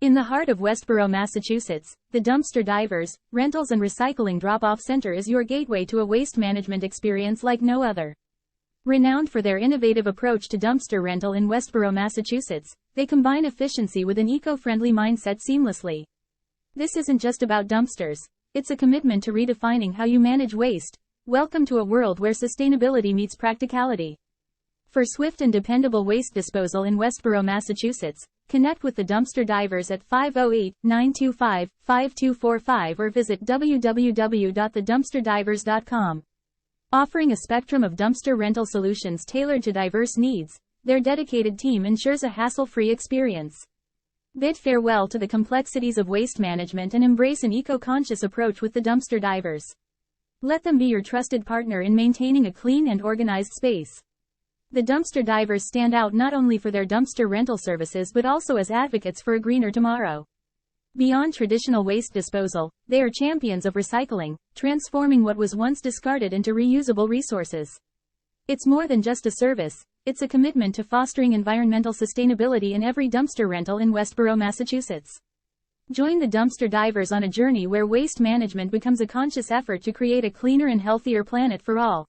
In the heart of Westborough, Massachusetts, the Dumpster Divers, Rentals and Recycling Drop-Off Center is your gateway to a waste management experience like no other. Renowned for their innovative approach to dumpster rental in Westborough, Massachusetts, they combine efficiency with an eco-friendly mindset seamlessly. This isn't just about dumpsters, it's a commitment to redefining how you manage waste. Welcome to a world where sustainability meets practicality. For swift and dependable waste disposal in Westborough, Massachusetts, connect with the Dumpster Divers at 508-925-5245 or visit www.thedumpsterdivers.com. Offering a spectrum of dumpster rental solutions tailored to diverse needs, their dedicated team ensures a hassle-free experience. Bid farewell to the complexities of waste management and embrace an eco-conscious approach with the Dumpster Divers. Let them be your trusted partner in maintaining a clean and organized space. The Dumpster Divers stand out not only for their dumpster rental services but also as advocates for a greener tomorrow. Beyond traditional waste disposal, they are champions of recycling, transforming what was once discarded into reusable resources. It's more than just a service, it's a commitment to fostering environmental sustainability in every dumpster rental in Westborough, Massachusetts. Join the Dumpster Divers on a journey where waste management becomes a conscious effort to create a cleaner and healthier planet for all.